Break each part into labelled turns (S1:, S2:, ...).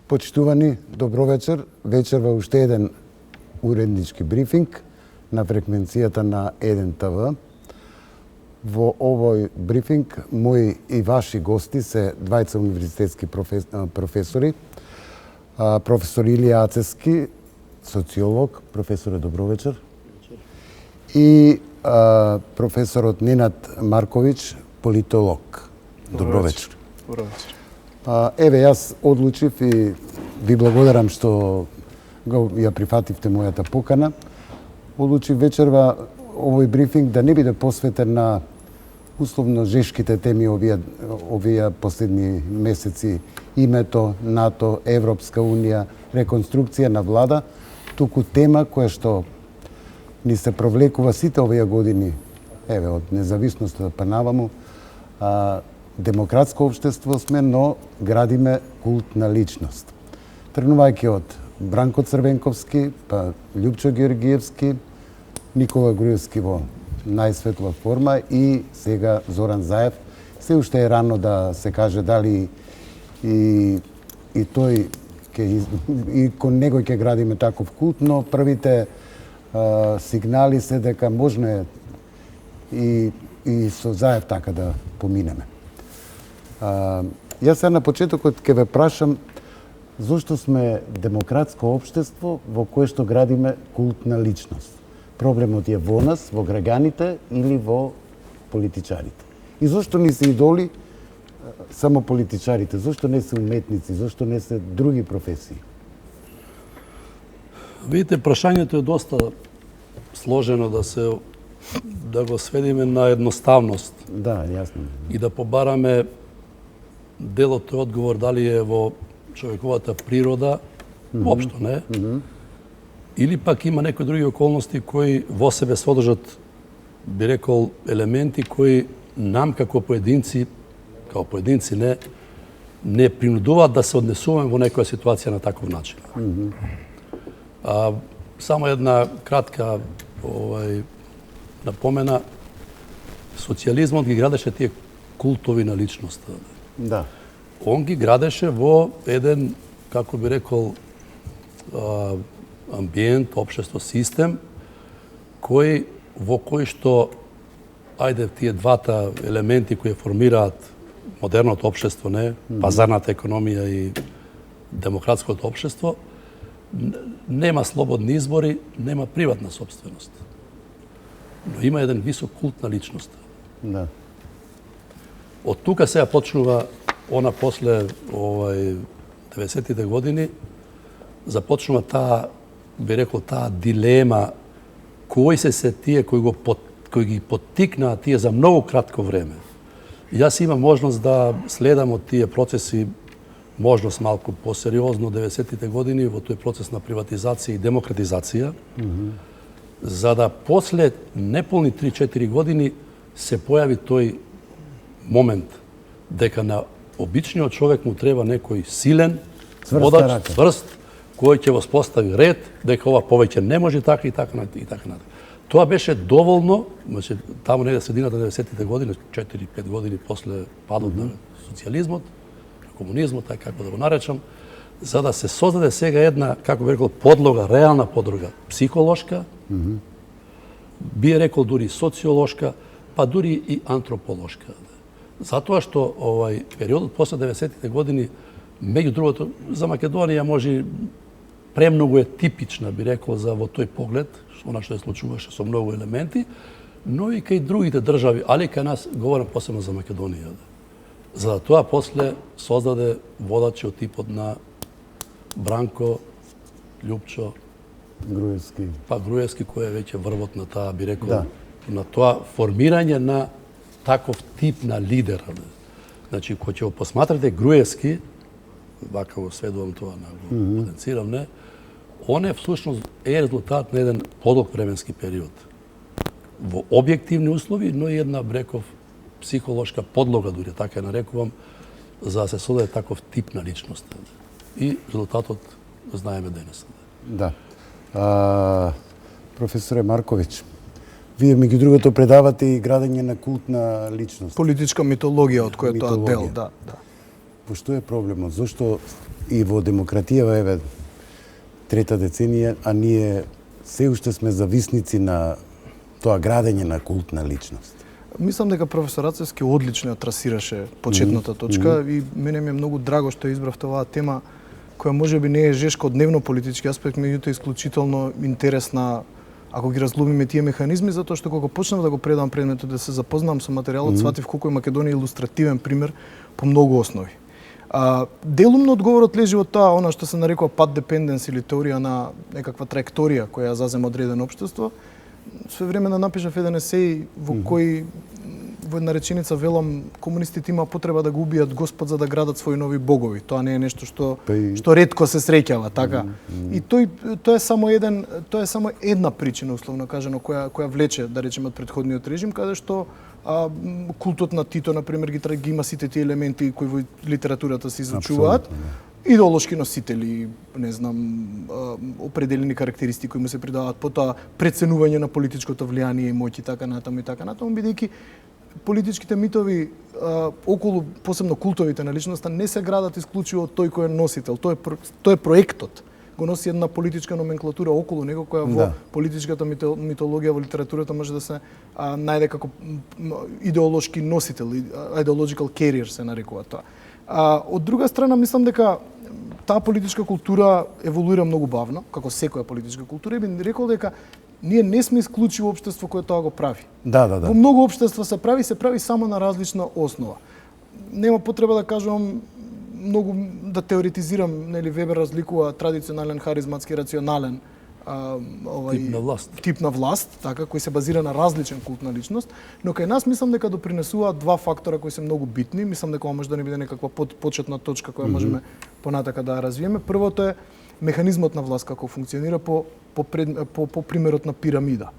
S1: Почитувани, добро вечер. Вечер во уште еден уреднички брифинг на фреквенцијата на 1 ТВ. Во овој брифинг мои и ваши гости се двајца универзитетски професори. Професор Илија Ацевски, социолог, професоре добро вечер. И професорот Ненад Марковиќ, политолог. Добро вечер.
S2: Добро вечер.
S1: Еве, јас одлучив и ви благодарам што ја прифативте мојата покана. Одлучив вечерва овој брифинг да не биде посветен на условно жешките теми овие последни месеци, името, НАТО, Европска унија, реконструкција на влада, туку тема која што ни се провлекува сите овие години, еве, од независноста па наваму, демократско општество сме, но градиме култ на личност. Тргнувајќи од Бранко Црвенковски, па Љупчо Георгиевски, Никола Груевски во најсветла форма и сега Зоран Заев. Се уште е рано да се каже дали и тој и кон него ќе градиме таков култ, но првите сигнали се дека можно е и со Заев така да поминеме. Јас на почетокот ќе ве прашам зошто сме демократско општество во кое што градиме култ на личност. Проблемот е во нас, во граѓаните или во политичарите? И зошто не се идоли само политичарите? Зошто не се уметници? Зошто не се други професии?
S2: Видите, прашањето е доста сложено да го сведиме на едноставност.
S1: Да, јасно.
S2: И да побараме делот е одговор дали е во човековата природа, општо не, или пак има некои други околности кои во себе содржат, би рекол, елементи кои нам како поединци не принудуваат да се однесуваме во некоја ситуација на таков начин. Само една кратка напомена, социјализмот ги градеше тие култови на личноста.
S1: Да.
S2: Он ги градеше во еден, како би рекол, амбиент, општество, систем, во кој што, ајде, тие двата елементи кои формираат модерното општество, пазарната економија и демократското општество, нема слободни избори, нема приватна собственост. Но има еден висок култ на личноста.
S1: Да.
S2: Од тука сега почнува она после 90-тите години, започнува таа, би рекол, таа дилема кои се тие кои ги поттикнаа тие за многу кратко време. Јас имам можност да следам од тие процеси, можност малку посериозно 90-тите години во тој процес на приватизација и демократизација, за да после неполни 3-4 години се појави тој момент дека на обичниот човек му треба некој силен, водач, цврст, кој ќе воспостави ред, дека ова повеќе не може така и така натаму. Тоа беше доволно, значи таму негде средината на 90-тите години, 4-5 години после падот на социјализмот, комунизмот, така како да го наречам, за да се создаде сега една, како би рекол, подлога, реална подлога, психолошка, би рекол дури социолошка, па дури и антрополошка. Затоа што периодот после 90-тите години, меѓу другото, за Македонија може премногу е типична, би рекол, за во тој поглед, она што се случуваше со многу елементи, но и кај другите држави, али кај нас, говорам посебно за Македонија. За тоа после создаде водачи од типот на Бранко, Љупчо,
S1: Груевски.
S2: Па Груевски, кој е веќе врвот на таа, би рекол, на тоа формирање на таков тип на лидер. Значи, кој ќе го посматрате Груевски, вака го сведувам тоа, го потенцирам, он е всушност резултат на еден подолг временски период. Во објективни услови, но и една, бреков, психолошка подлога, дури така ја нарекувам, за да се создаде таков тип на личност. И резултатот знаеме денес.
S1: Да. Професоре Марковиќ, вие меѓу другото предавате и градење на култ на личност.
S3: Политичка митологија од која тоа дел, да.
S1: Што е проблемот? Зошто и во демократијава еве трета деценија, а ние се уште сме зависници на тоа градење на култна личност?
S3: Мислам дека професор Рацевски одлично ја трасираше почетната точка и мене ми е многу драго што избравте оваа тема која можеби не е жешка од дневно политички аспект, меѓутоа исклучително интересна ако ги разломиме тие механизми, затоа што кога почнав да го предавам предметот, да се запознам со материјалот, сватив колку е Македонија илустративен пример по многу основи. Делумно одговорот лежи од тоа, она што се нарекува path dependence или теорија на некаква траекторија која ја зазема одредено општество. Своевремено напишав еден есеј во кој во една реченица велам комунистите има потреба да го убијат Господ за да градат своји нови богови. Тоа не е нешто што ретко се среќава, така. И тоа е само една причина условно кажано која влече, да речеме, од претходниот режим, каде што култот на Тито на пример ги има сите тие елементи кои во литературата се изучуваат. Идеолошки носители, не знам, определени карактеристики кои му се придаваат, потоа преценување на политичкото влијание и моќ и така натаму, бидејќи политичките митови околу посебно култовите на личноста не се градат исклучиво од тој кој е носител, тој е проектот. Го носи една политичка номенклатура околу него која во политичката митологија во литературата може да се најде како идеолошки носител, ideological carrier се нарекува тоа. Од друга страна мислам дека таа политичка култура еволуира многу бавно, како секоја политичка култура, и би рекол дека ние не сме исклучиво општество кое тоа го прави. Во многу општества се прави само на различна основа. Нема потреба да кажувам многу да теоретизирам, нели Вебер разликува традиционален, харизматски, рационален тип на власт, така, кој се базира на различен култ на личност, но кај нас мислам дека допринесуваат два фактора кои се многу битни. Мислам дека може да не биде некаква почетна точка која можеме понатака да ја развиеме. Првото е механизмот на власт како функционира по примерот на пирамида.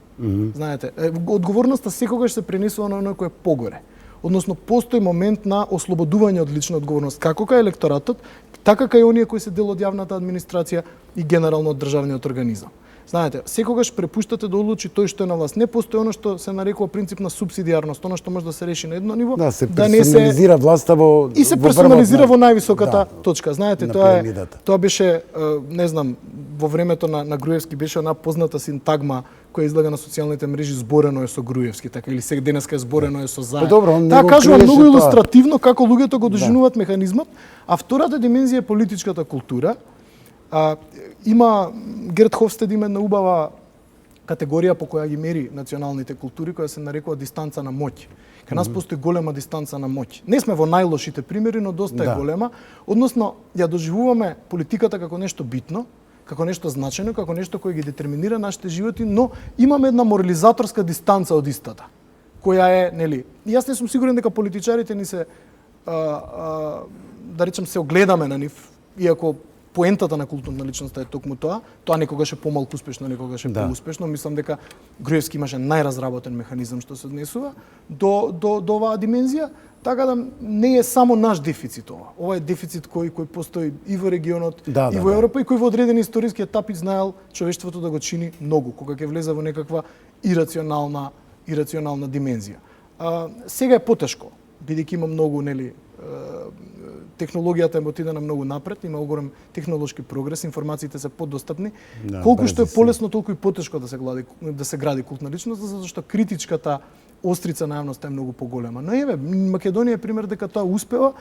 S3: Знаете, одговорноста секогаш се пренесува на оној кој е погоре. Односно, постои момент на ослободување од лична одговорност, како кај електоратот, така кај оние кои се дел од јавната администрација и генерално од државниот организам. Знаете, секогаш препуштате да одлучи тој што е на власт. Не постои оно што се нарекува принцип на субсидијарност, оно што може да се реши на едно ниво,
S1: се персонализира власта во
S3: и се персонализира во највисоката точка. Знаете, тоа беше, не знам, во времето на Груевски беше една позната синтагма која излага на социјалните мрежи: зборено е со Груевски, така, или сега денеска е зборено е со Заев. Таа кажува многу илустративно како луѓето го доживуваат механизмот, а втората димензија е политичката култура. Има Герт Хофстед има една убава категорија по која ги мери националните култури, која се нарекува дистанца на моќ. Кај нас постои голема дистанца на моќ. Не сме во најлошите примери, но доста е голема. Односно, ја доживуваме политиката како нешто битно, како нешто значајно, како нешто кое ги детерминира нашите животи, но имаме една морализаторска дистанца од истата, која е, нели, јас не сум сигурен дека политичарите ни се да речем се огледаме на нив, иако поентата на култот на личноста е токму тоа некогаш е помалку успешно, некогаш е поуспешно. Мислам дека Груевски имаше најразработен механизам што се однесува до оваа димензија, така да не е само наш дефицит ова. Ова е дефицит кој постои и во регионот, и во Европа, и кој во одредени историски етапи знаел човештвото да го чини многу, кога ќе влезе во некаква ирационална димензија. Сега е потешко, бидејќи има многу, нели, технологијата е отидена многу напред, има огромен технолошки прогрес, информациите се подостапни. Колку што е полесно, толку и потешко да се гради култна личност, затоа што критичката острица на јавноста е многу поголема. Но еве, Македонија е пример дека тоа успева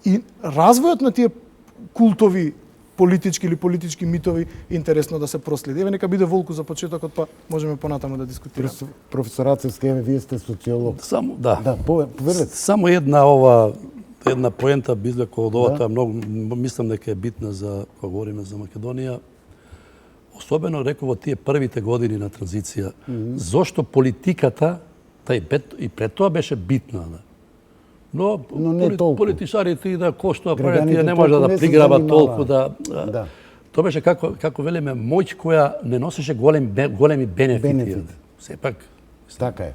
S3: и развојот на тие култови политички или политички митови интересно да се проследи. Еве, нека биде Волку за почетокот, па можеме понатаму да дискутираме.
S1: Професор Рацевски, еве, вие сте социолог.
S2: Само една поента би извлекол од ова, тоа многу мислам дека е битна за кога говориме за Македонија. Особено реков во тие првите години на транзиција, зошто политиката и пред тоа беше битна. Но не толку. Политичарите и да коштува прават, тие не може да приграбат толку Тоа беше како велиме моќ која не носеше големи бенефити. Сепак
S1: така е.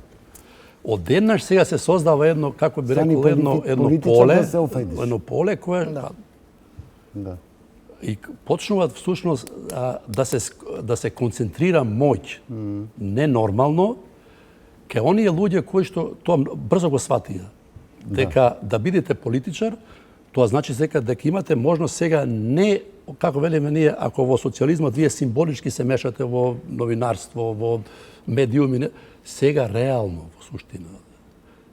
S2: Одеднаш сега се создава едно, како би рекол, едно поле кое и почнуваат всушност да се концентрира моќ ненормално кај оние луѓе кои што тоа брзо го сватија, дека да бидете политичар Тоа значи дека дека имате можност сега не, како велиме ние, ако во социјализмот вие символички се мешате во новинарство, во медиуми, сега реално во суштина.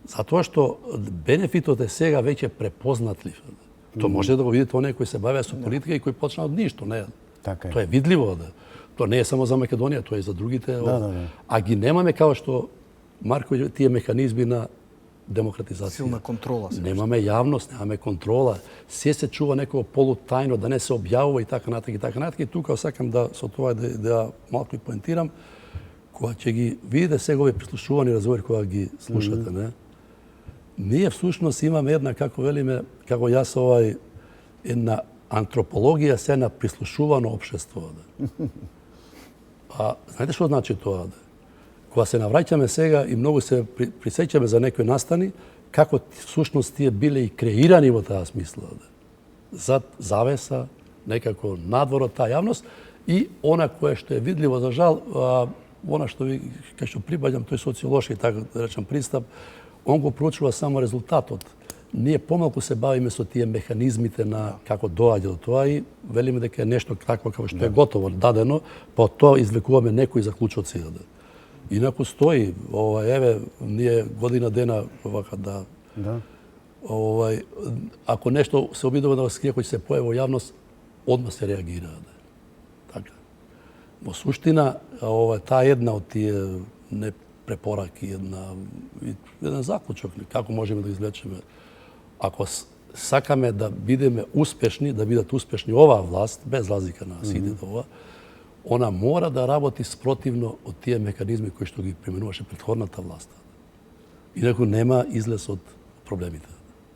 S2: Затоа што бенефитот е сега веќе препознатлив. Тоа може да го видите оние кои се бавеа со политика и кои почнаа од ништо, не.
S1: Така е.
S2: Тоа е видливо, да. Тоа не е само за Македонија, тоа е и за другите.
S1: Да.
S2: А ги немаме како што Марко тие механизми на демократизација.
S3: Силна контрола.
S2: Немаме јавност, немаме контрола. Се чува некој полутајно, да не се објавува и така натаму и така натаму. И тука сакам да со тоа да малку и поентирам, кога ќе ги видите сега овие прислушувани разговори кога ги слушате, не? Ние всушност имаме една, како велиме, како јас една антропологија се на прислушувано општество. А знаете што значи тоа? Кога се навраќаме сега и многу се присеќаме за некои настани, како всушност тие биле и креирани во таа смисла. Зад завеса, некако надвор од таа јавност и она кое што е видливо, за жал, она што ви, кај што прибаѓам, тој социолошки, така да речам, пристап, он го проучува само резултатот. Ние помалку се бавиме со тие механизмите на како доаѓа до тоа и велиме дека е нешто такво како што е готово, дадено, па од тоа извлекуваме некои заклучоци. Инаку стои, еве, ние година дена вака да. Ако нешто се обидува да го скрие кој се појави во јавност, одма се реагира. Така. Во суштина, таа една од тие не препораки, еден заклучок, како можеме да извлечеме. Ако сакаме да бидеме успешни, да бидат успешни оваа власт, без разлика на сите ова, она мора да работи спротивно од тие механизми кои што ги применуваше претходната власт. Инаку нема излез од проблемите.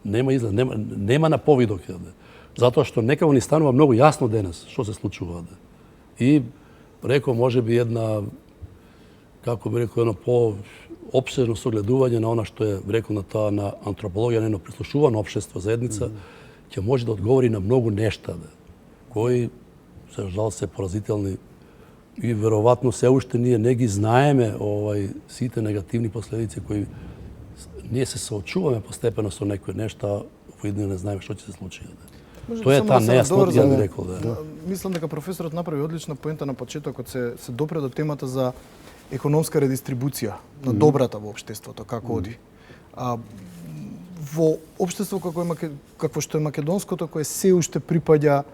S2: Нема излез, нема на повидок. Затоа што некако ни станува многу јасно денес што се случува. И рекол можеби една, како би рекол, едно по-обширно согледување на она што е рекол на тоа на антропологија, на едно прислушувано општество, заедница, ќе може да одговори на многу нешта, кои, за жал, се поразителни и веројатно се уште ние не ги знаеме сите негативни последици кои ние се соочуваме постепено со некои нешта, во иднина не знаеме што ќе се случи. Тоа е таа нејаснота, ја би рекол.
S3: Мислам дека професорот направи одлична поента на почетокот, се допре до темата за економска редистрибуција на добрата во општеството, како оди. Во општество како што е македонското, кое се уште припаѓа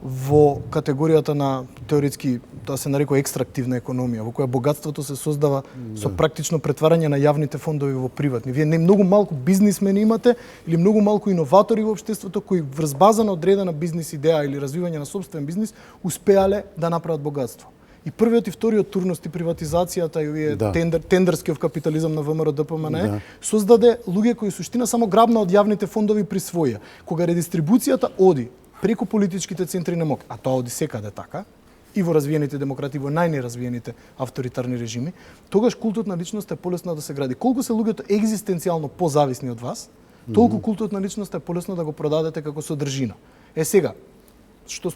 S3: во категоријата на теоретски, тоа се нарекува екстрактивна економија, во која богатството се создава со практично претварање на јавните фондови во приватни. Вие не многу малку бизнисмени имате или многу малку иноватори во општеството кои врз база на одредена бизнис идеја или развивање на сопствен бизнис успеале да направат богатство. И првиот и вториот турност и приватизацијата и овие тендерскиот капитализам на ВМРО ДПМН создаде луѓе кои суштина само грабна од јавните фондови присвоија. Кога редистрибуцијата оди преку политичките центри на мок, а тоа оди секаде така, и во развиените демократи, во најнеразвиените авторитарни режими, тогаш култот на личност е полесно да се гради. Колку се луѓето екзистенцијално позависни од вас, толку култот на личност е полесно да го продадете како содржина. Сега,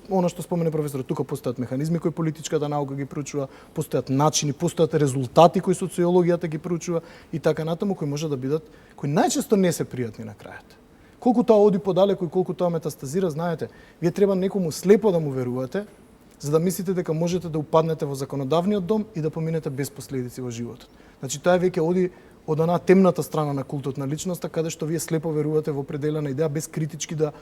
S3: она што спомене професорот, тука постојат механизми кои политичката наука ги проучува, постојат начини, постојат резултати кои социологијата ги проучува и така натаму, кои може да бидат, кои најчесто не се пријатни на крајот. Колку тоа оди подалеку и колку тоа метастазира, знаете, вие треба некому слепо да му верувате, за да мислите дека можете да упаднете во законодавниот дом и да поминете без последици во животот. Значи тоа веќе оди од онаа темната страна на култот на личноста, каде што вие слепо верувате во определена идеја без критички да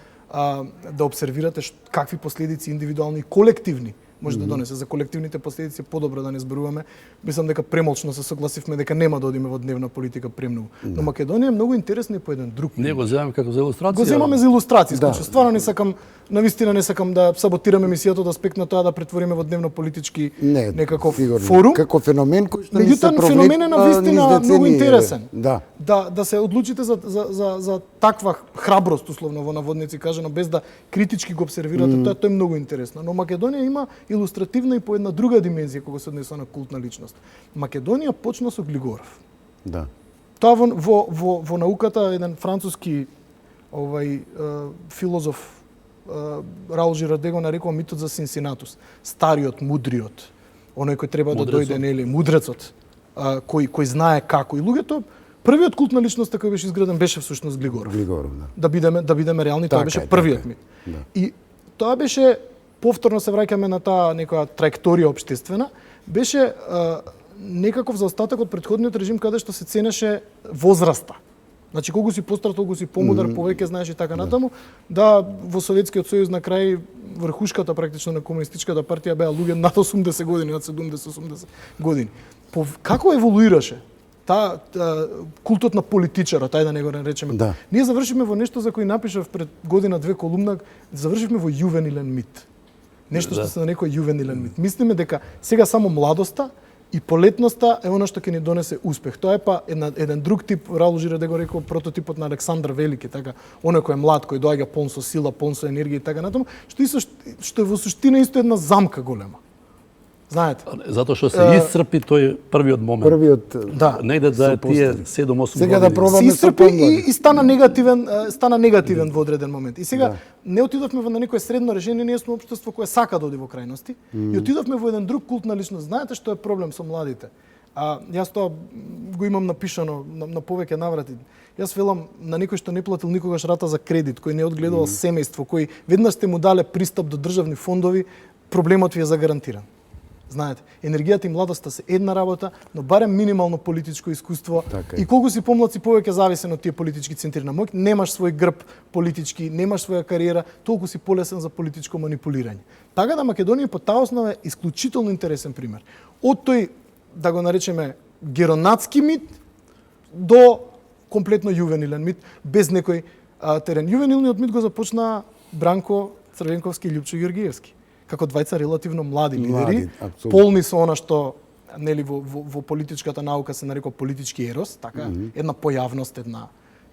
S3: обсервирате какви последици индивидуални и колективни може да донесе. За колективните последици подобро да не зборуваме. Мислам дека премолчно се согласивме дека нема да одиме во дневна политика премногу. Но Македонија е многу интересна и по еден друг.
S2: Ние го земаме како за илустрација.
S3: Го земаме за илустрација, значи стварно не сакам, навистина не сакам да саботираме емисијата од аспект на тоа да претвориме во дневно политички некаков форум.
S1: Како феномен кој што
S3: меѓутоа феноменот на вистина многу интересен.
S1: Да
S3: се одлучите за таква храброст, условно во наводници кажано, без да критички го обсервирате, тоа е многу интересно. Но Македонија има илустративна и по една друга димензија кога се однесува на култна личност. Македонија почна со Глигоров.
S1: Да.
S3: Тоа во науката еден француски филозоф Раул Жираде го нарекува митот за Синсинатус. Стариот, мудриот, оној кој треба да дојде, нели, мудрецот, кој знае како. И луѓето Првиот култ на личноста кој беше изграден беше всушност Глигоров.
S1: Глигоров, да.
S3: Да бидеме реални, тоа
S1: Така
S3: беше
S1: е,
S3: првиот
S1: така е.
S3: мит.
S1: Да.
S3: И тоа беше, повторно се враќаме на таа некоја траекторија општествена, беше некаков заостаток од претходниот режим каде што се ценеше возраста. Значи колку си постар, толку си помудар, повеќе знаеш и така натаму. Да, во Советскиот сојуз на крај врхушката практично на комунистичката партија беа луѓе над 80 години, над 70-80 години. Како еволуираше та култот на политичарот, ајде да не го наречеме.
S1: Да.
S3: Ние завршивме во нешто за кој напишав пред година-две колумна, завршивме во јувенилен мит. Нешто што се нарекува јувенилен мит. Мислиме дека сега само младоста и полетноста е она што ќе ни донесе успех. Тоа е па еден друг тип, Раул Жире да го рекол, прототипот на Александар Велики, така, оној кој е млад, кој доаѓа полн со сила, полн со енергија и така натаму, што е во суштина исто една замка голема. Знаете?
S2: Затоа што се исцрпи тој првиот момент.
S1: Првиот
S3: Да.
S2: Негде да е тие 7-8
S1: Сега
S2: години.
S1: да пробаме
S3: Се
S1: со
S3: исцрпи
S1: помлади.
S3: и стана негативен во одреден момент. И сега не отидовме во некое средно решение, ние сме општество кое сака да оди во крајности и отидовме во еден друг култ на личност. Знаете што е проблем со младите? Јас тоа го имам напишано на повеќе наврати. Јас велам на некој што не платил никогаш рата за кредит, кој не одгледал семејство, кој веднаш сте му дале пристап до државни фондови, проблемот ви е загарантиран. Знаете, енергијата и младоста се една работа, но барем минимално политичко искуство.
S1: Така е.
S3: И колку си помлад си повеќе зависен од тие политички центри на моќ, немаш свој грб политички, немаш своја кариера, толку си полесен за политичко манипулирање. Така да Македонија по таа основа е исклучително интересен пример. Од тој, да го наречеме, геронатски мит до комплетно јувенилен мит, без некој терен. Јувенилниот мит го започна Бранко Црвенковски и Љупчо Ѓоргиевски, како двајца релативно млади лидери,
S1: апсолутно.
S3: полни со она што нели во политичката наука се нарекува политички ерос, така, една појавност,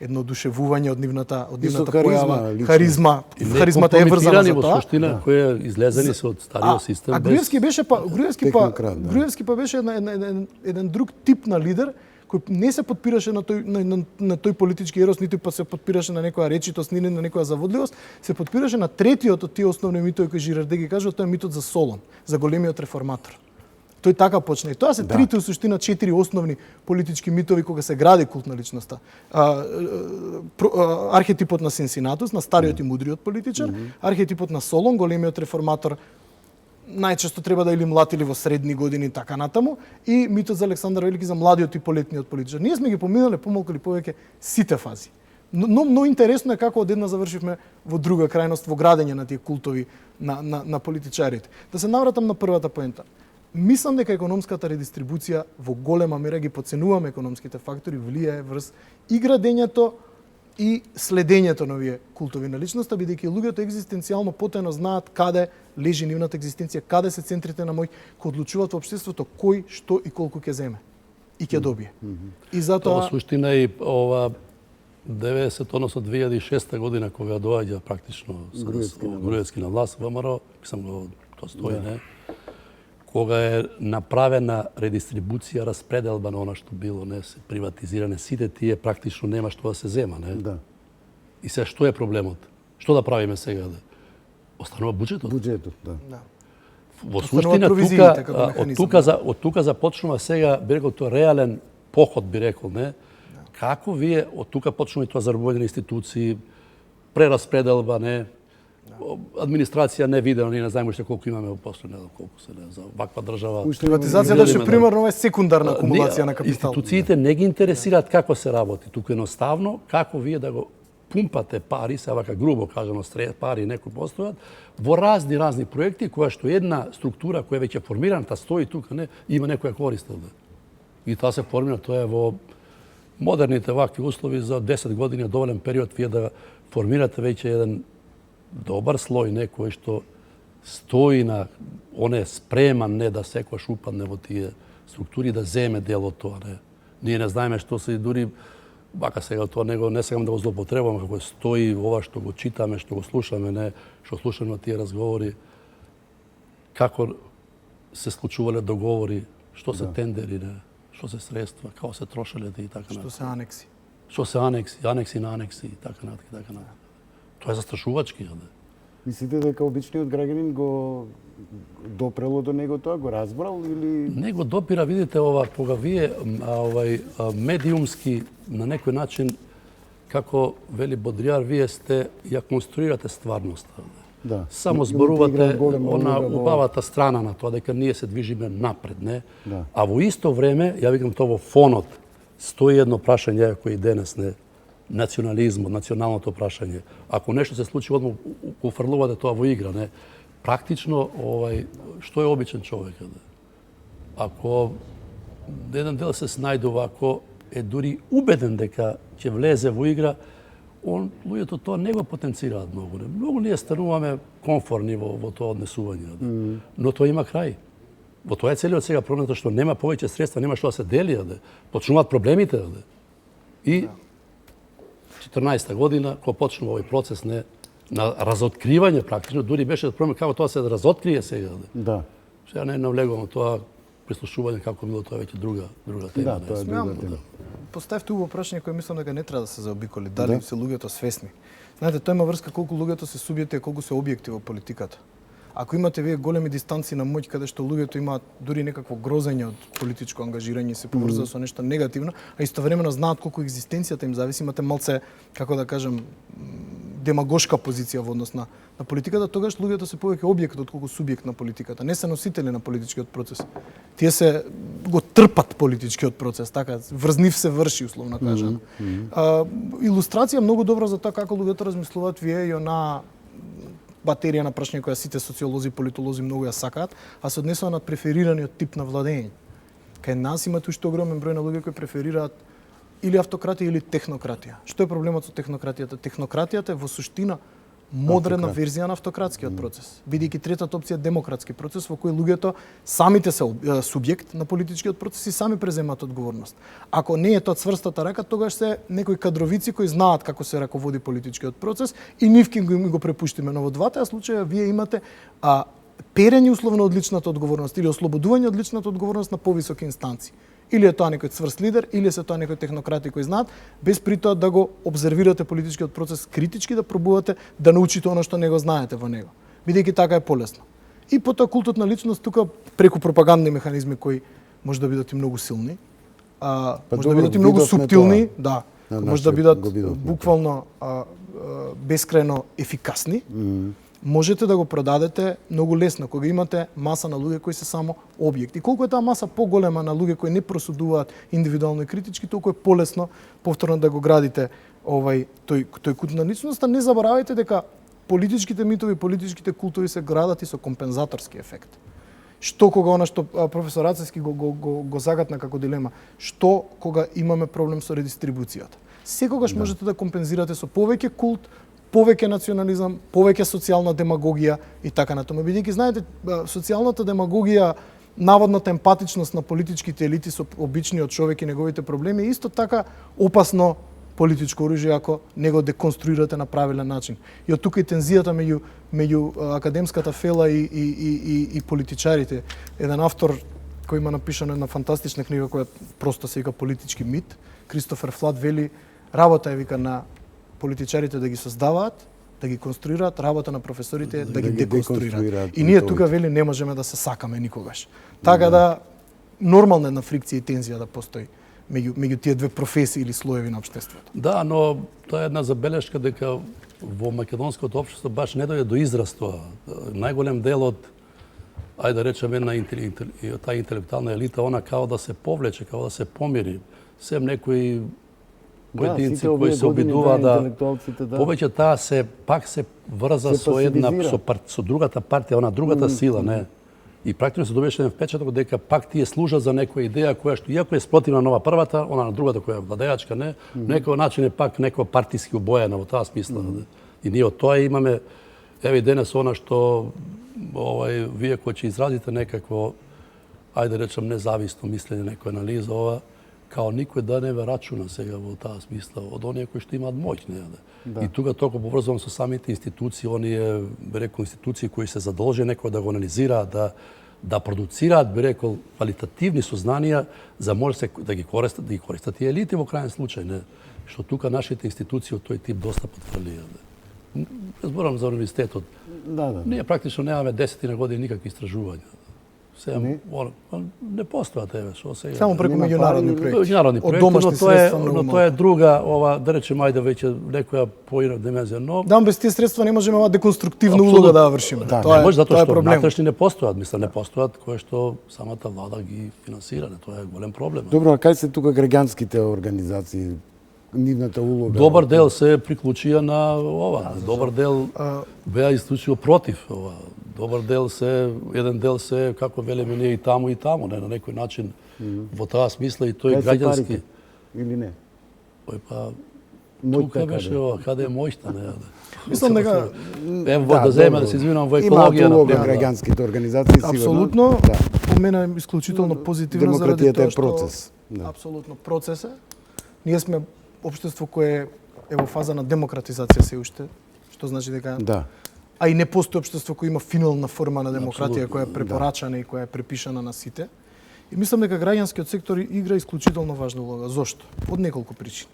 S3: едно одушевување од нивната
S1: со
S3: појава,
S1: харизма, лично.
S3: харизмата е врзана за
S2: во
S3: тоа.
S2: суштина која излезени се од стариот систем.
S3: Груевски беше
S1: Технократ, да.
S3: Груевски беше еден друг тип на лидер кој не се подпираше на тој политички ерос, ниту па се подпираше на некоја речитост, ни на некоја заводливост, се подпираше на третиот од тие основни митови кои Жирарде ги кажува, тоа е митот за Солон, за големиот реформатор. Тој така почна. И тоа се трите суштина 4 основни политички митови кога се гради култ на личноста. Архетипот на Синсинатус, на стариот и мудриот политичар, архетипот на Солон, големиот реформатор, најчесто треба да или млад или во средни години така натаму, и митот за Александар Велики за младиот и полетниот политичар. Ние сме ги поминале помалку или повеќе сите фази. Но интересно е како од една завршивме во друга крајност во градење на тие култови на политичарите. Да се навратам на првата поента. Мислам дека економската редистрибуција во голема мера ги подценуваме економските фактори, влијае врз и градењето и следењето на овие култови на личноста, бидејќи луѓето екзистенцијално потајно знаат каде лежи нивната екзистенција, каде се центрите на мој, кои одлучуваат во општеството кој, што и колку ќе земе и ќе добие. И
S2: Тоа
S3: затоа
S2: во суштина и ова 90, односно 2006 година кога доаѓа практично Груевски на власт, ВМРО, мислам го тоа стои, не? Кога е направена редистрибуција, распределба на она што било, не се приватизиране, сите тие практично нема што да се зема, не?
S1: Да.
S2: И сега што е проблемот? Што да правиме сега? Останува буџетот?
S1: Буџетот, да.
S2: Во
S3: Останува
S2: суштина
S3: провизиите како механизам,
S2: од тука започнува сега, би рекол, тоа реален поход, би рекол, не? Како вие од тука почнува и тоа зарбување на институции, прераспределба, не? Администрација не видено, ние не знаеме уште колку имаме во после, не знам колку се не, за ваква држава.
S3: приватизација беше примерно ова е секундарна акумулација на капитал.
S2: Институциите не ги интересираат како се работи, туку едноставно како вие да го пумпате пари, се вака грубо кажано, пари некои постојат, во разни проекти, која што една структура која веќе е формирана, та стои тука, не, има некоја корист од. И таа се формира, тоа е во модерните вакви услови за 10 години доволен период вие да формирате веќе еден добар слој некој што стои на оне спреман не да секојаш упадне во тие структури да земе дел од тоа, не. Ние не знаеме што се дури бака сега тоа не сакам да го злоупотребувам како стои ова што го читаме, што го слушаме, не, што слушаме на тие разговори, како се случувале договори, што се тендери, не, што се средства, како се трошеле и така
S3: Што
S2: натаму.
S3: се анекси.
S2: Што се анекси на анекси и така натаму. Тоа е застрашувачки, јаде.
S1: Мислите дека обичниот граѓанин го допрело до него тоа, го разбрал или
S2: Не го допира, видите, кога вие медиумски на некој начин, како вели Бодријар, вие ја конструирате стварноста.
S1: да.
S2: Само
S1: Играе
S2: зборувате
S1: голема
S2: она
S1: улога во-
S2: убавата страна на тоа, дека ние се движиме напред, не?
S1: Да.
S2: А во исто време, ја викам тоа во фонот, стои едно прашање кој денес не национализмот, националното прашање. Ако нешто се случи, одма уфрлувате тоа во игра, не? Практично, што е обичен човек? Не? Ако еден дел се снајдува, ако е дури убеден дека ќе влезе во игра, луѓето тоа не го потенцираат многу. Не? Многу ние стануваме комфорни во тоа однесување. Но тоа има крај. Во тоа е целиот сега проблем, што нема повеќе средства, нема што да се дели. Почнуваат проблемите. И 14-та година, кога почнува овој процес на разоткривање практично, дури беше проблем како тоа се разоткрие сега.
S1: Да.
S2: Сега не навлегувам тоа прислушување како било тоа веќе друга тема.
S1: Да, тоа е друга тема.
S3: Поставив туго прашање кое мислам дека не треба да се заобиколи. Дали се луѓето свесни? Знаете, тоа има врска колку луѓето се субјекти и колку се објекти во политиката. Ако имате вие големи дистанции на моќ каде што луѓето имаат дури некакво грозење од политичко ангажирање и се поврзува со нешто негативно, а истовремено знаат колку екзистенцијата им зависи, имате малце, како да кажем, демагошка позиција во однос на политиката, тогаш луѓето се повеќе објект отколку субјект на политиката. Не се носители на политичкиот процес. Тие се го трпат политичкиот процес, така врз нив се врши условно кажано. Илустрација многу добра за тоа како луѓето размислуваат вие и она батерија на прашање која сите социолози и политолози многу ја сакаат, а се однесува на преферираниот тип на владење. Кај нас имате уште огромен број на луѓе кои преферираат или автократија или технократија. Што е проблемот со технократијата? Технократијата е во суштина модерна верзија на автократскиот процес. Бидејќи третата опција е демократски процес во кој луѓето самите се субјект на политичкиот процес и сами преземаат одговорност. Ако не е тоа цврстата рака, тогаш се некои кадровици кои знаат како се раководи политичкиот процес и нив ќе го препуштиме. Но во двата случаја вие имате перење условно од личната одговорност или ослободување од личната одговорност на повисоки инстанции. Или е тоа некој цврст лидер, или се тоа некои технократи кои знаат, без при тоа да го обзервирате политичкиот процес критички, да пробувате да научите она што не го знаете во него. Бидејќи така е полесно. И потоа култот на личност тука преку пропагандни механизми кои може да бидат и многу силни, може да бидат и многу суптилни, да, може да бидат буквално бескрајно ефикасни. Можете да го продадете многу лесно кога имате маса на луѓе кои се само објекти. Колку е таа маса поголема на луѓе кои не просудуваат индивидуално и критички, толку е полесно повторно да го градите тој култ на личноста. Не заборавајте дека политичките митови, политичките култови се градат и со компензаторски ефект. Што кога она што професор Рацевски го загатна како дилема, што кога имаме проблем со редистрибуцијата? Секогаш можете да компензирате со повеќе култ, повеќе национализам, повеќе социјална демагогија и така натаму. Бидејќи знаете, социјалната демагогија, наводната емпатичност на политичките елити со обичниот човек и неговите проблеми е исто така опасно политичко оружје ако не го деконструирате на правилен начин. И од тука и тензијата меѓу академската фела и политичарите. Еден автор кој има напишана една фантастична книга која просто се вика Политички мит, Кристофер Флад вели работа е вика на политичарите да ги создаваат, да ги конструираат, работа на професорите е да ги деконструираат. И ние тука вели не можеме да се сакаме никогаш. Така да нормална една фрикција и тензија да постои меѓу тие две професии или слоеви на општеството.
S2: Да, но тоа е една забелешка дека во македонското општество баш не дојде до израз тоа. Најголем дел од, ајде да речеме, таа интелектуална елита, она као да се повлече, као да се помири. Сем некои поединци кои се обидува повеќе таа пак се врза со другата партија, она другата сила, не. И практично се добиеше еден впечаток дека пак тие служат за некоја идеја која што иако е спротивна нова првата, она на другата која е владеачка, не, некој начин е пак некоја партиски обоена во таа смисла. И ние од тоа имаме еве денес она што вие кои ќе изразите некакво, ајде речем независно мислење, некоја анализа ова, као никој да не ве рачуна сега во таа смисла од оние кои што имаат моќ, не. И тука толку поврзувам со самите институции, оние би рекол институции кои се задолжени некој да го анализираат, да продуцираат, би рекол, квалитативни сознанија за може да ги користат и елити во крајен случај, не. Што тука нашите институции од тој тип доста потврлија. зборам за универзитетот.
S1: Да.
S2: Ние практично немаме 10 години никакви истражувања. Сега,
S1: Не?
S2: не постојат, еве, што сега.
S3: Само преку
S1: Нема
S3: меѓународни
S1: пари,
S3: проекти.
S2: Меѓународни
S3: Од
S2: проекти,
S3: домашни
S2: но тоа е,
S3: средства многу
S2: но тоа е друга, да речем, ајде веќе некоја поина димензија, но
S3: Да, без тие средства не можеме оваа деконструктивна
S2: Апсолутно.
S3: улога да ја вршиме.
S1: Да,
S3: Тоа
S2: не може затоа
S3: тоа е
S2: што
S3: проблем.
S2: внатрешни не постојат, мислам не постојат кои што самата влада ги финансира, тоа е голем проблем.
S1: Добро, а кај се тука граѓанските организации, нивната улога?
S2: Добар дел се приклучија на ова, добар дел беа исклучиво против ова. Добар дел еден дел се, како велиме ние и таму, не, на некој начин, во таа смисла и тој
S1: Кај се
S2: граѓански.
S1: парите? Или не?
S2: Ој па,
S1: Мојта
S2: тука беше
S1: каде?
S2: ова, каде е мојта, не.
S3: Мислам дека
S2: Ево да земе, да се извинам, во екологија,
S1: Имаат улога
S2: например.
S1: граѓанските организации, сигурно.
S3: апсолутно
S1: Да.
S3: по мене е исклучително позитивно заради
S1: Демократијата
S3: тоа
S1: е
S3: што
S1: процес. Да.
S3: апсолутно процес е. Ние сме општество кое е во фаза на демократизација се уште, што значи дека
S1: Да.
S3: а и не постои општество кој има финална форма на демократија
S2: Апсолутно,
S3: која е препорачана и која е препишана на сите. И мислам дека граѓанскиот сектор игра исклучително важна улога. Зошто? Од неколку причини.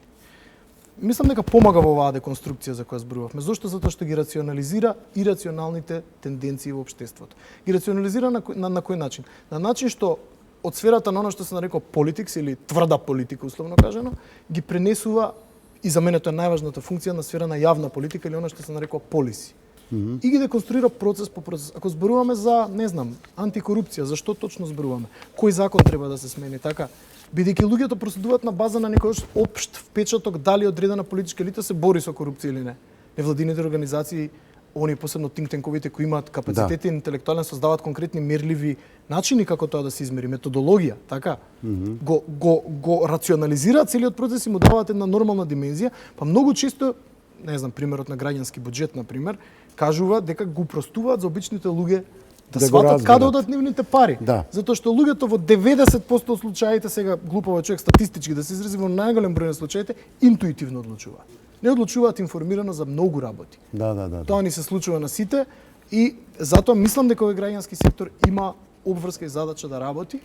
S3: Мислам дека помага во оваа деконструкција за која зборувавме. Зошто? Затоа што ги рационализира ирационалните тенденции во општеството. Ги рационализира на кој начин? На начин што од сферата на оно што се нарекува политикс или тврда политика, условно кажано, ги пренесува, и за мене тоа е најважната функција, на сфера на јавна политика или оно што се нарекува полиси. И ги деконструира процес по процес. Ако зборуваме за, не знам, антикорупција, зашто точно зборуваме? Кој закон треба да се смени? Така, бидејќи луѓето проседуваат на база на некој општ впечаток дали одредена политичка елита се бори со корупција или не. Невладините организации, они посебно тинк-тенковите кои имаат капацитет и интелектуален, создаваат конкретни мерливи начини како тоа да се измери, методологија, така. Го рационализираат целиот процес и му даваат една нормална димензија, па многу често, не знам, примерот на граѓански буџет на пример, кажува дека го простуваат за обичните луѓе да
S1: Да го
S3: сватат
S1: разберат.
S3: каде одат нивните пари.
S1: Да.
S3: Затоа што луѓето во 90% од случаите, сега глупаво е човек статистички да се изрази, во најголем број на случаите интуитивно одлучуваат. Не одлучуваат информирано за многу работи.
S1: Да.
S3: Тоа ни се случува на сите и затоа мислам дека овој граѓански сектор има обврска и задача да работи.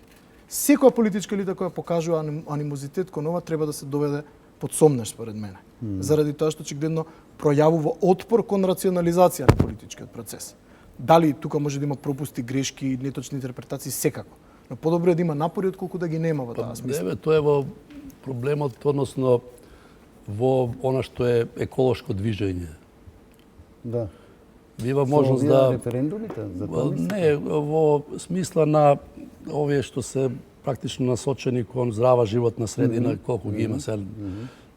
S3: Секоја политичка елита која покажува анимозитет кон ова треба да се доведе под сомнеш според мене. Заради тоа што очигледно пројавува отпор кон рационализација на политичкиот процес. Дали тука може да има пропусти, грешки, неточни интерпретации, секако. Но подобро е да има напори отколку да ги нема во таа смисла.
S2: Еве, тоа е во проблемот, односно во она што е еколошко движење.
S1: Да.
S2: Бива можност да...
S1: референдумите за тоа мислите?
S2: Не, во смисла на овие што се практично насочени кон здрава животна средина, колку ги има се.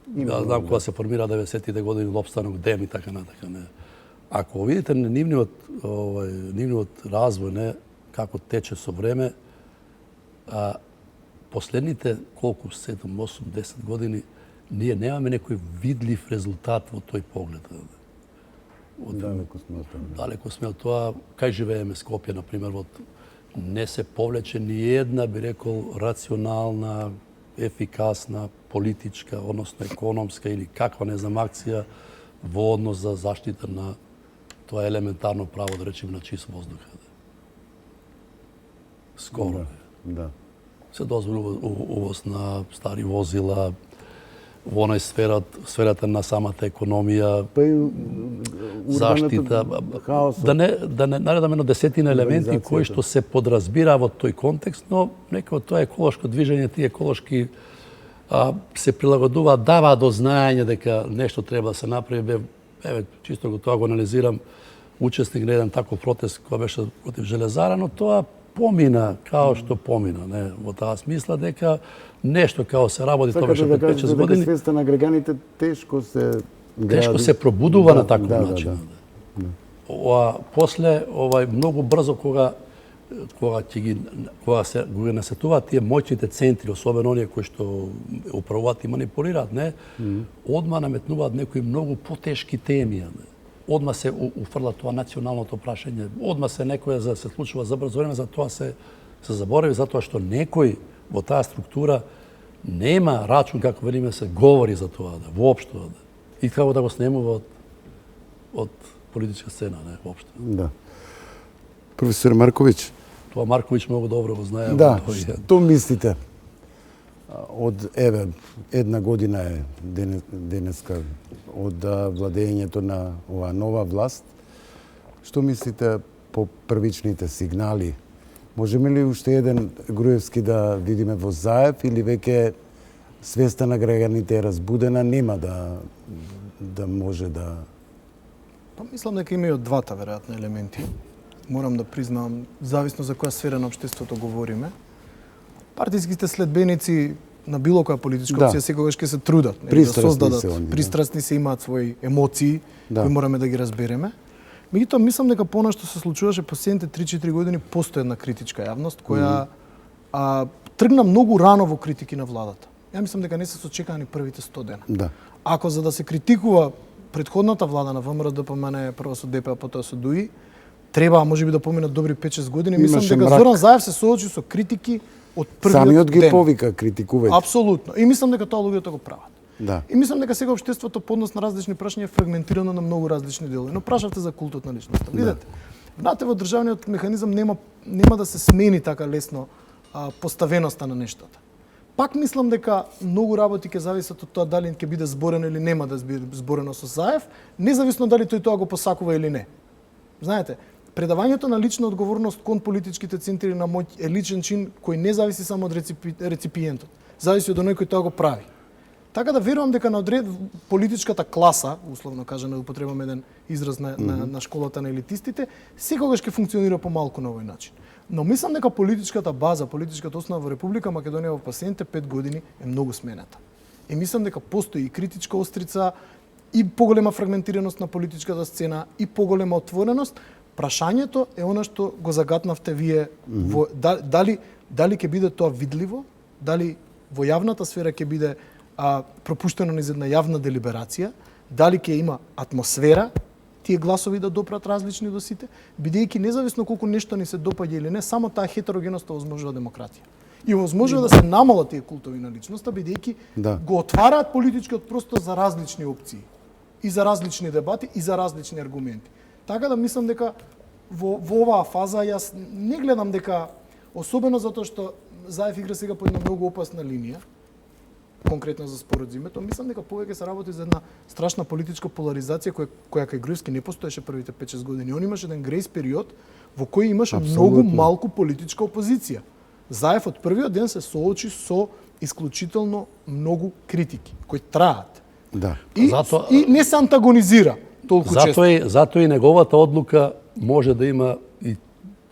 S2: Ја знам кога се формира 90-тите години Лопстанок дем и така натака, не. Ако видите нивниот развој, не, како тече со време, последните колку 7, 8, 10 години ние немаме некој видлив резултат во тој поглед.
S1: Далеко сме од тоа.
S2: Далеко сме од тоа. Кај живееме Скопје, например, не се повлече ни една, би рекол, рационална, ефикасна, политичка, односно економска или каква, не знам, акција во однос за заштита на тоа елементарно право, да речеме, на чист воздух. Скоро.
S1: Да.
S2: Се дозволи увоз на стари возила, во онај сферата на самата економија,
S1: Па и
S2: заштита,
S1: хаосот.
S2: да не наредам едно десетина елементи кои што се подразбира во тој контекст, но нека од тоа еколошко движење, тие еколошки се прилагодуваат, даваат до знаење дека нешто треба да се направи. Еве, чисто го тоа го анализирам, учесник на еден таков протест кој беше против железара, но тоа помина као што помина, не, во таа смисла дека нешто као се работи, тоа беше
S1: Сакате да
S2: пред 5-6
S1: кажете дека
S2: години.
S1: свеста на граѓаните тешко се
S2: Тешко се пробудува на таков начин. После многу брзо кога се го насетуваат тие моќните центри, особено оние кои што управуваат и манипулираат, не, одма наметнуваат некои многу потешки теми, не. Одма се уфрла тоа националното прашање, одма се некоја се случува за брзо време, за тоа се заборави, затоа што некој во таа структура нема рачун, како велиме, се говори за тоа, воопшто, и како да го снемува од политичка сцена, не, воопшто.
S1: Да. Професор Марковиќ.
S2: Тоа Марковиќ многу добро го знае.
S1: Да, што мислите? од една година е денеска од владењето на оваа нова власт. Што мислите по првичните сигнали? Можеме ли уште еден Груевски да видиме во Заев или веќе свеста на граѓаните е разбудена, нема да може да...
S3: Па мислам дека има и од двата веројатно елементи. Морам да признам, зависно за која сфера на општеството говориме. Партиските следбеници на било која политичка опција секогаш ќе се трудат, да создадат, пристрасни се, имаат своји емоции кои мораме да ги разбереме. Меѓутоа мислам дека она што се случуваше последните 3-4 години постои една критичка јавност која тргна многу рано во критики на владата. Ја мислам дека не се сочекани првите 100 дена.
S1: Да.
S3: Ако за да се критикува претходната влада на ВМРО ДПМН, прво со ДП, а потоа со ДУИ, треба можеби да поминат добри 5-6 години. Мислам дека Зоран Заев се соочи со критики од првиот ден.
S1: Самиот ги повика, критикувајќи.
S3: Апсолутно. И мислам дека тоа луѓето го прават.
S1: Да.
S3: И мислам дека сега општеството по однос на различни прашања е фрагментирано на многу различни делови. Но прашавте за култот на личноста. Видете, внатре во државниот механизам нема да се смени така лесно поставеноста на нештата. Пак мислам дека многу работи ќе зависат од тоа дали ќе биде зборено или нема да биде зборено со Заев, независно дали тој тоа го посакува или не. Знаете, предавањето на лична одговорност кон политичките центри на моќ е личен чин кој не зависи само од реципиентот, зависи од оној кој тоа го прави. Така да верувам дека на политичката класа, условно кажано да употребам еден израз на школата на елитистите, секогаш ќе функционира помалку на овој начин. Но мислам дека политичката база, политичката основа во Република Македонија во последните 5 години е многу сменета. И мислам дека постои и критичка острица, и поголема фрагментираност на политичката сцена, и поголема отвореност. Прашањето е она што го загатнавте вие, дали ќе биде тоа видливо, дали во јавната сфера ќе биде пропуштено низ една јавна делиберација, дали ќе има атмосфера, тие гласови да допрат различни до сите, бидејќи независно колку нешто ни се допаѓа или не, само таа хетерогеност овозможува демократија. И овозможува да се намалат тие култови на личноста, бидејќи го отвараат политичкиот простор за различни опции, и за различни дебати, и за различни аргументи. Така да мислам дека во оваа фаза јас не гледам дека, особено затоа што Заев игра сега по една многу опасна линија, конкретно за споразумето, мислам дека повеќе се работи за една страшна политичка поларизација која кај Груевски не постоеше првите 5-6 години. Он имаше еден грејс период во кој имаше многу малку политичка опозиција. Заев од првиот ден се соочи со исклучително многу критики кои траат.
S1: Да.
S3: И не се антагонизира толку често.
S2: Затоа и неговата одлука може да има и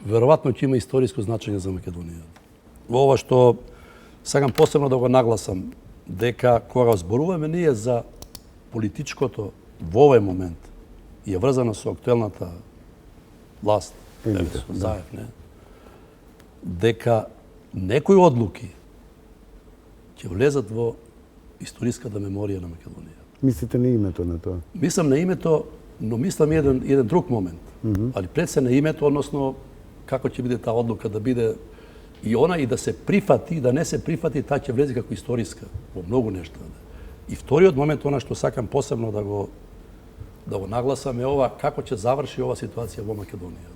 S2: веројатно ќе има историско значење за Македонија. Ова што сакам посебно да го нагласам, дека кога зборуваме ние за политичкото во овој момент и е врзано со актуелната власт, со Заев, не? Дека некои одлуки ќе влезат во историската меморија на Македонија.
S1: Мислите на името на тоа?
S2: Мислам на името, но мислам еден друг момент. Али пред се на името, односно како ќе биде таа одлука, да биде и она и да се прифати, да не се прифати, таа ќе влезе како историска во многу нешта. И вториот момент, она што сакам посебно да го нагласам, е ова како ќе заврши ова ситуација во Македонија.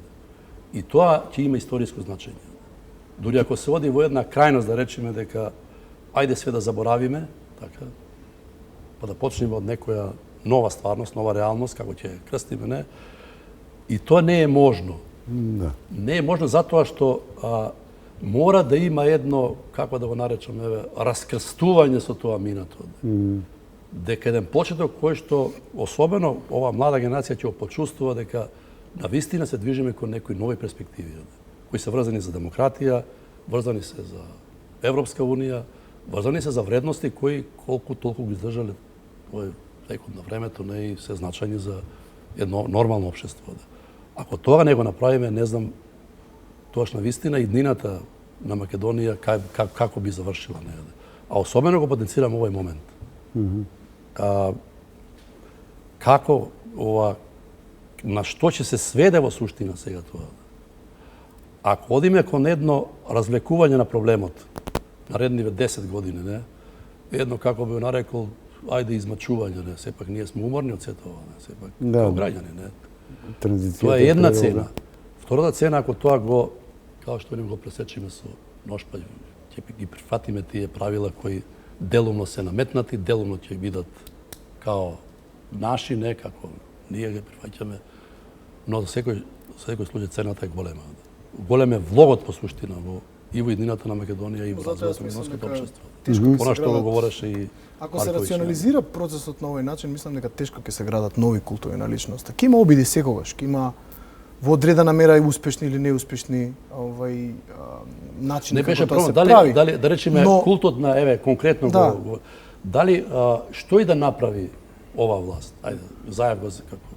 S2: И тоа ќе има историско значење. Дури ако се оди во една крајност, да речеме дека ајде све да заборавиме, така, па да почнеме од некоја нова стварност, нова реалност, како ќе крстиме, не? И тоа не е можно.
S1: Да.
S2: Не е можно затоа што мора да има едно, како да го наречам, раскрстување со тоа минато. Дека еден почеток кој што, особено ова млада генерација ќе го почувствува дека навистина се движиме кон некои нови перспективи, кои се врзани за демократија, врзани се за Европска унија, врзани се за вредности кои колку толку ги издржале овој текот на времето, не и се значајни за едно нормално општество. Ако тоа не го направиме, не знам точна вистина и днината на Македонија како би завршила. А особено го потенцирам овој момент. Како на што ќе се сведе во суштина сега тоа? Ако одиме кон едно развлекување на проблемот, наредниве 10 години, не? Едно, како би нарекол, ајде измачување, не? Сепак ние сме уморни од сето ова, не? Сепак како граѓани, не? Тоа е една цена. Втората цена, ако тоа го, како што не го пресечиме со нож, па ќе ги прифатиме тие правила кои делумно се наметнати, делумно ќе бидат као наши, не како ние ги прифаќаме, но за секој случај цената е голема. Голем е влогот по суштина и во иднината на Македонија и во развојот на македонското општество. Она што го говореше и
S3: Ако се
S2: Марковиќ,
S3: рационализира процесот на овој начин, мислам дека тешко ќе се градат нови култови на личноста. Ќе има обиди секогаш, ќе има во одредена мера и успешни или неуспешни начини
S2: не беше
S3: како тоа се
S2: проблем.
S3: прави.
S2: Дали да речеме
S3: Но-
S2: култот на конкретно
S3: Да.
S2: дали што и да направи ова власт? Ајде, Заев го како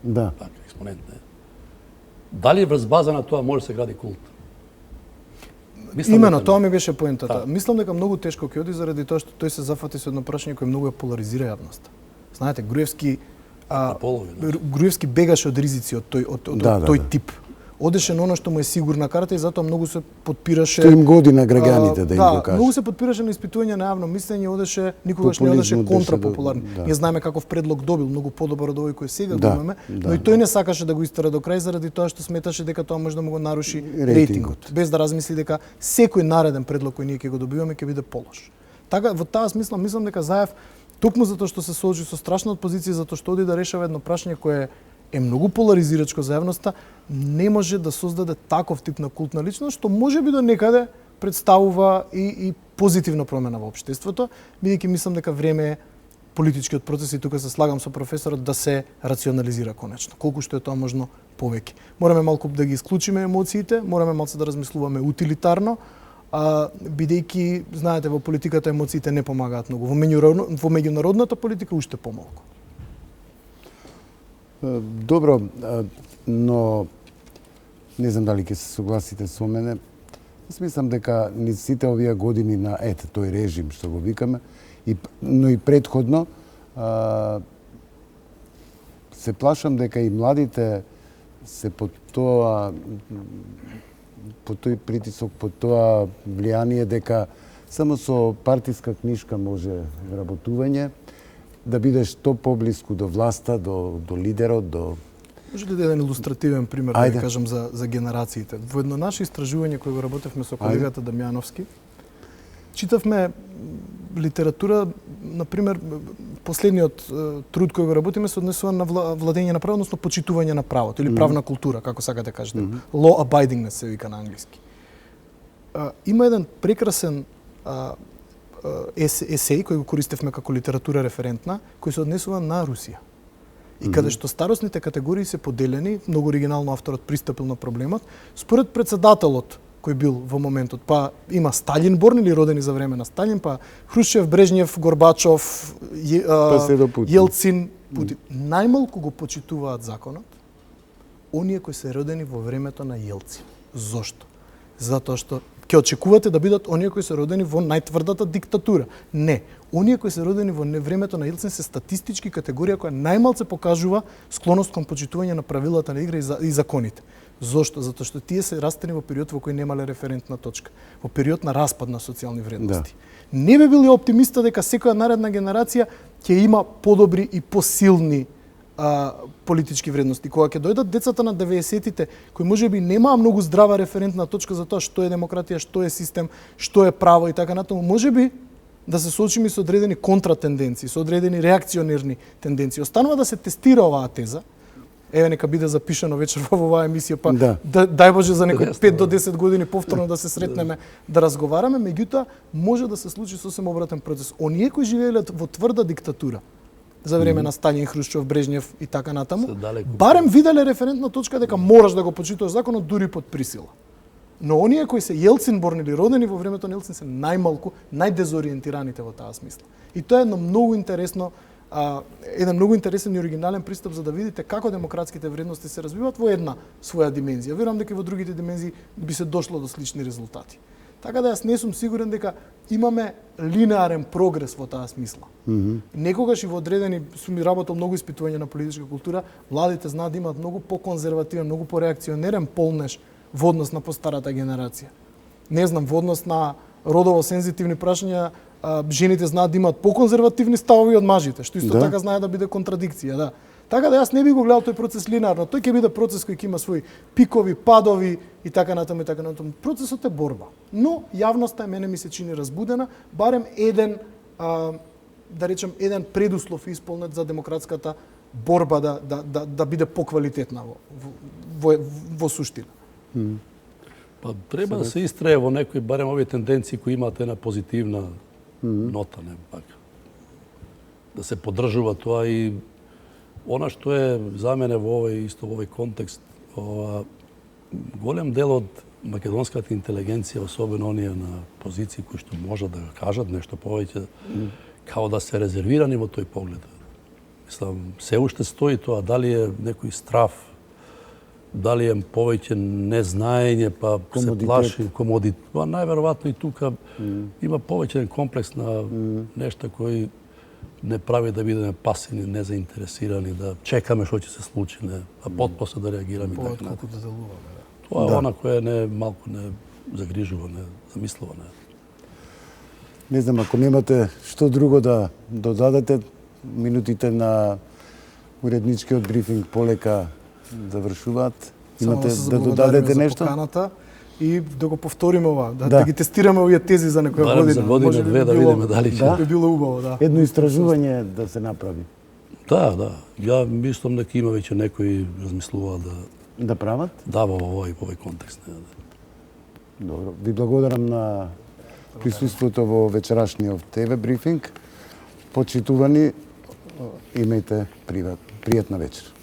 S1: Да.
S2: така експонент, не. Дали врз база на тоа може да се гради култ? Мислам
S3: Имено,
S2: дека
S3: тоа
S2: не.
S3: ми беше поентата.
S2: Да.
S3: Мислам дека многу тешко ќе оди заради тоа што тој се зафати со едно прашање кое многу ја поларизира јавноста. Знаете, Груевски
S2: полови, да.
S3: Груевски бегаше од ризици од тој
S1: Да, да,
S3: тој
S1: да.
S3: тип. Одеше на оно што му е сигурна карта и затоа многу се подпираше.
S1: Што им годи на граѓаните да им го
S3: Да, многу
S1: каже.
S3: се подпираше на испитување на јавно мислење, одеше никогаш не одеше
S1: Популизмот беше
S3: контрапопуларно.
S1: да.
S3: Ние знаеме каков предлог добил, многу подобар од овој кој сега го
S1: Да,
S3: имаме,
S1: да.
S3: но и тој не сакаше да го истера до крај заради тоа што сметаше дека тоа може да му го наруши
S1: Рейтингот.
S3: рейтингот, без да размисли дека секој нареден предлог кој ние ќе го добиваме ќе биде полош. Така во таа смисла мислам дека Заев токму затоа што се соочи со страшна опозиција, затоа што оди да решава едно прашање кое е многу поларизирачко за јавноста, не може да создаде таков тип на култна личност, што може би до некаде представува и позитивна промена во општеството, бидејќи мислам дека време е политичкиот процес, и тука се слагам со професорот, да се рационализира конечно, колку што е тоа можно повеќе. Мораме малку да ги исклучиме емоциите, мораме малку да размислуваме утилитарно, бидејќи, знаете, во политиката емоциите не помагаат многу. Во меѓународната политика уште помалку.
S1: Добро, но не знам дали ќе се согласите со мене. Јас мислам дека низ сите овие години на тој режим што го викаме, но и претходно, се плашам дека и младите се под тој притисок, под тоа влијание дека само со партиска книжка може работување, да бидеш што поблиску до власта, до лидерот, до...
S3: Може ли да еден илустративен пример да ви кажам за генерациите? Во едно наше истражување кое го работевме со колегата Дамјановски, читавме литература, например, последниот труд кој го работиме се однесува на владење на право, односно почитување на правото или правна култура, како сакате кажете. Law abidingness се вика на англиски. Има еден прекрасен есеј кој го користевме како литература референтна, кој се однесува на Русија. И каде што старосните категории се поделени, многу оригинално авторот пристапил на проблемот, според председателот кој бил во моментот, па има Сталин борн или родени за време на Сталин, па Хрушчев, Брежнев, Горбачов, Јелцин, Путин. Најмалку го почитуваат законот оние кои се родени во времето на Јелцин. Зошто? Затоа што ќе очекувате да бидат оние кои се родени во најтврдата диктатура. Не. Оние кои се родени во времето на Јелцин се статистички категорија која најмалце покажува склоност кон почитување на правилата на игра и законите. Зошто? Затоа што тие се растени во период во кој немале референтна точка, во период на распад на социјални вредности. Да. Не би били оптимиста дека секоја наредна генерација ќе има подобри и посилни политички вредности. Кога ќе дојдат децата на 90-тите, кои можеби немаа многу здрава референтна точка за тоа што е демократија, што е систем, што е право и така натаму, можеби да се соочиме со одредени контратенденции, со одредени реакционерни тенденции. Останува да се тестира оваа теза. Еве нека биде запишано вечер во оваа емисија, па дај Боже за некои 5 до 10 години повторно да се сретнеме, да разговараме, меѓутоа може да се случи сосем обратен процес. Оние кои живееле во тврда диктатура за време на Сталин, Хрушчов, Брежнев и така натаму, барем виделе референтна точка дека мораш да го почитуваш законот дури под присила. Но оние кои се Јелцин борни или родени во времето на Јелцин се најмалку, најдезориентираните во таа смисла. И тоа е едно многу интересно, еден многу интересен и оригинален пристап за да видите како демократските вредности се развиваат во една своја димензија. Верувам дека и во другите димензии би се дошло до слични резултати. Така да јас не сум сигурен дека имаме линеарен прогрес во таа смисла. Некогаш и во одредени, сум ми работел многу испитување на политичка култура, младите знаат да имаат многу поконзервативен, многу пореакционерен полнеж во однос на постарата генерација. Не знам, во однос на родово сензитивни прашања, жените знаат да имаат поконзервативни ставови од мажите, што исто така знае да биде контрадикција, да. Така да јас не би го гледал тој процес линеарно. Тој ќе биде процес кој ќе има своји пикови, падови и така натаму и така натаму. Процесот е борба. Но јавноста мене ми се чини разбудена, барем еден да речем еден предуслов исполнет за демократската борба да биде поквалитетна во суштина.
S2: Па треба да се истрае во некои барем овие тенденции кои имаат една позитивна нота, не пак. Да се поддржува тоа и она што е за мене во овој контекст, голем дел од македонската интелигенција, особено оние на позиции кои што можат да кажат нешто повеќе, као да се резервирани во тој поглед. Мислам, се уште стои тоа, дали е некој страф, дали е повеќе незнаење, па се плаши, комодитет. Па најверојатно и тука има повеќе комплекс на нешта кои не прави да бидеме пасивни, незаинтересирани, да чекаме што ќе се случи, а потпосле да реагираме и така натаму.
S3: Да делуваме.
S2: Тоа е она која не малку не загрижува, не замислува, не.
S1: Не знам, ако немате што друго да додадете, минутите на уредничкиот брифинг полека завршуваат. Имате да додадете нешто?
S3: Поканата и да го повториме ова, да ги тестираме овие тези за некоја година.
S2: За година, две да видиме дали ќе.
S3: Би било убаво, да.
S1: Едно истражување да се направи.
S2: Да. Ја мислам дека има веќе некои размислуваат
S1: да прават?
S2: Да, во овој контекст.
S1: Добро. Ви благодарам на присуството во вечерашниот ТВ брифинг. Почитувани, имајте пријатна вечер.